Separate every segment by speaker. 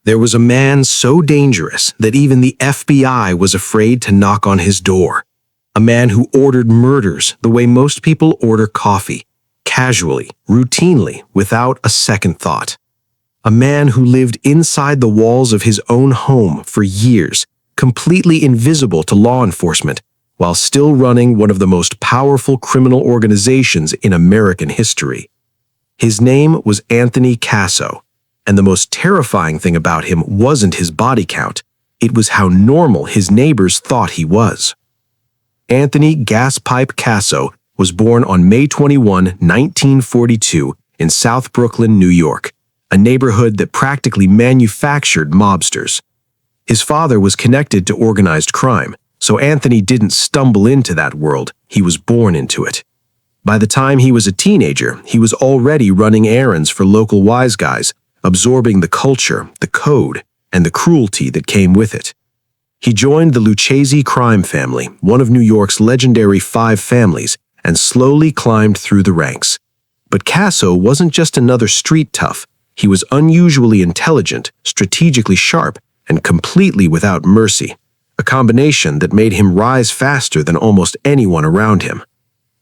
Speaker 1: There was a man so dangerous that even the FBI was afraid to knock on his door. A man who ordered murders the way most people order coffee, casually, routinely, without a second thought. A man who lived inside the walls of his own home for years, completely invisible to law enforcement, while still running one of the most powerful criminal organizations in American history. His name was Anthony Casso, and the most terrifying thing about him wasn't his body count, it was how normal his neighbors thought he was. Anthony Gaspipe Casso was born on May 21, 1942, in South Brooklyn, New York, a neighborhood that practically manufactured mobsters. His father was connected to organized crime, so Anthony didn't stumble into that world, he was born into it. By the time he was a teenager, he was already running errands for local wise guys, absorbing the culture, the code, and the cruelty that came with it. He joined the Lucchese crime family, one of New York's legendary 5 families, and slowly climbed through the ranks. But Casso wasn't just another street tough. He was unusually intelligent, strategically sharp, and completely without mercy, a combination that made him rise faster than almost anyone around him.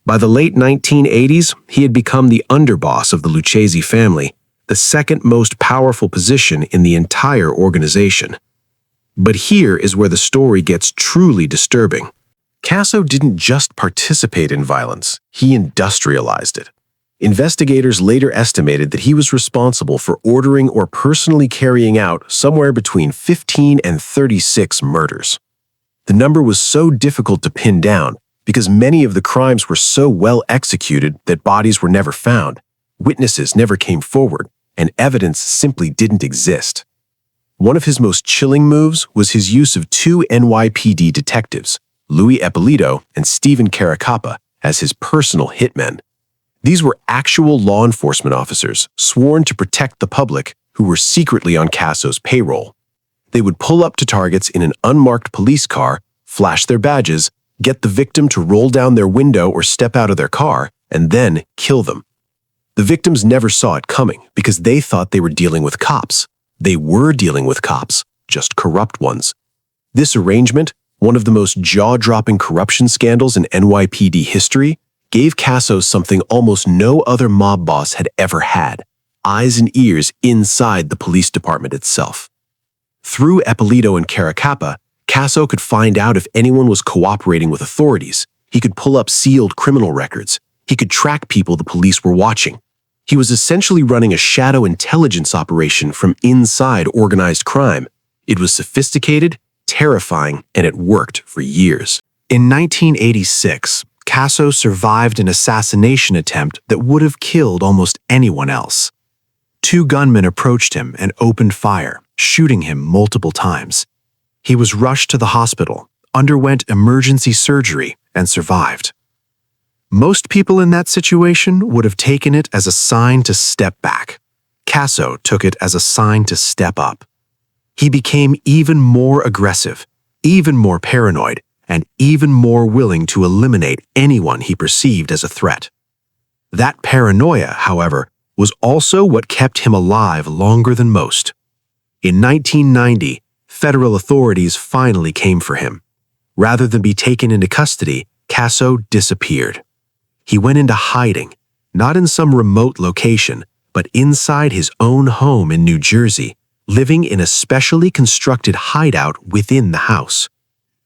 Speaker 1: By the late 1980s, he had become the underboss of the Lucchese family, the second most powerful position in the entire organization. But here is where the story gets truly disturbing. Casso didn't just participate in violence, he industrialized it. Investigators later estimated that he was responsible for ordering or personally carrying out somewhere between 15 and 36 murders. The number was so difficult to pin down because many of the crimes were so well executed that bodies were never found, witnesses never came forward, and evidence simply didn't exist. One of his most chilling moves was his use of 2 NYPD detectives, Louis Ippolito and Stephen Caracappa, as his personal hitmen. These were actual law enforcement officers sworn to protect the public who were secretly on Casso's payroll. They would pull up to targets in an unmarked police car, flash their badges, get the victim to roll down their window or step out of their car, and then kill them. The victims never saw it coming because they thought they were dealing with cops. They were dealing with cops, just corrupt ones. This arrangement, one of the most jaw-dropping corruption scandals in NYPD history, gave Casso something almost no other mob boss had ever had: eyes and ears inside the police department itself. Through Ippolito and Caracappa, Casso could find out if anyone was cooperating with authorities. He could pull up sealed criminal records. He could track people the police were watching. He was essentially running a shadow intelligence operation from inside organized crime. It was sophisticated, terrifying, and it worked for years. In 1986, Casso survived an assassination attempt that would have killed almost anyone else. 2 gunmen approached him and opened fire, shooting him multiple times. He was rushed to the hospital, underwent emergency surgery, and survived. Most people in that situation would have taken it as a sign to step back. Casso took it as a sign to step up. He became even more aggressive, even more paranoid, and even more willing to eliminate anyone he perceived as a threat. That paranoia, however, was also what kept him alive longer than most. In 1990, federal authorities finally came for him. Rather than be taken into custody, Casso disappeared. He went into hiding, not in some remote location, but inside his own home in New Jersey, living in a specially constructed hideout within the house.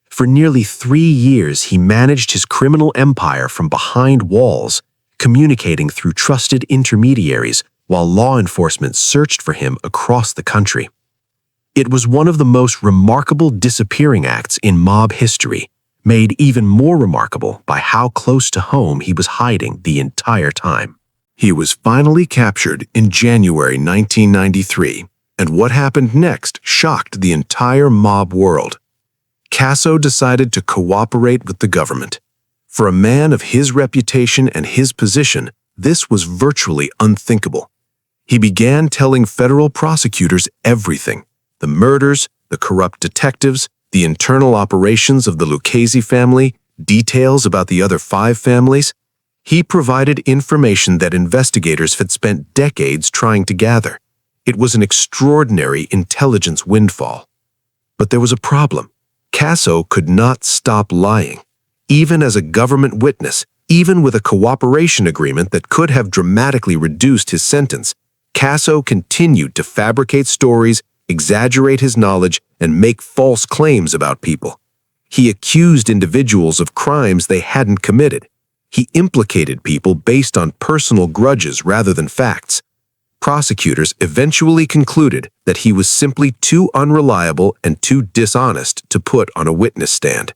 Speaker 1: For nearly 3 years, he managed his criminal empire from behind walls, communicating through trusted intermediaries while law enforcement searched for him across the country. It was one of the most remarkable disappearing acts in mob history, made even more remarkable by how close to home he was hiding the entire time. He was finally captured in January 1993, and what happened next shocked the entire mob world. Casso decided to cooperate with the government. For a man of his reputation and his position, this was virtually unthinkable. He began telling federal prosecutors everything: the murders, the corrupt detectives, the internal operations of the Lucchese family, details about the other 5 families. He provided information that investigators had spent decades trying to gather. It was an extraordinary intelligence windfall. But there was a problem. Casso could not stop lying. Even as a government witness, even with a cooperation agreement that could have dramatically reduced his sentence, Casso continued to fabricate stories, exaggerate his knowledge, and make false claims about people. He accused individuals of crimes they hadn't committed. He implicated people based on personal grudges rather than facts. Prosecutors eventually concluded that he was simply too unreliable and too dishonest to put on a witness stand.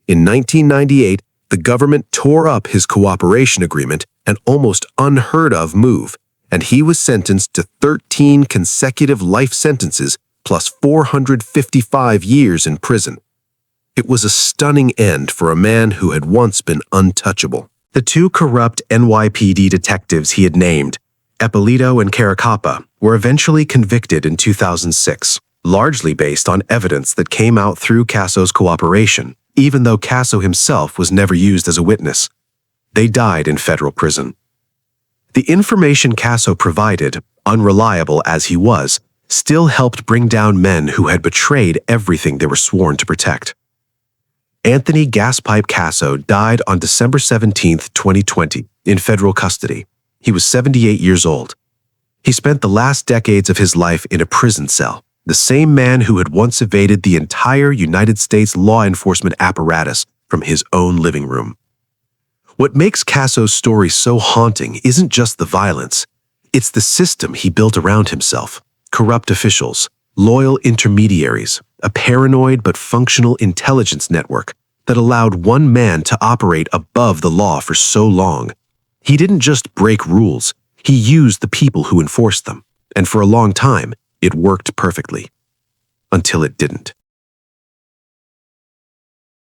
Speaker 1: In 1998, the government tore up his cooperation agreement, an almost unheard-of move, and he was sentenced to 13 consecutive life sentences plus 455 years in prison. It was a stunning end for a man who had once been untouchable. The two corrupt NYPD detectives he had named, Ippolito and Caracappa, were eventually convicted in 2006, largely based on evidence that came out through Casso's cooperation, even though Casso himself was never used as a witness. They died in federal prison. The information Casso provided, unreliable as he was, still helped bring down men who had betrayed everything they were sworn to protect. Anthony Gaspipe Casso died on December 17, 2020, in federal custody. He was 78 years old. He spent the last decades of his life in a prison cell, the same man who had once evaded the entire United States law enforcement apparatus from his own living room. What makes Casso's story so haunting isn't just the violence, it's the system he built around himself. Corrupt officials, loyal intermediaries, a paranoid but functional intelligence network that allowed one man to operate above the law for so long. He didn't just break rules, he used the people who enforced them, and for a long time, it worked perfectly. Until it didn't.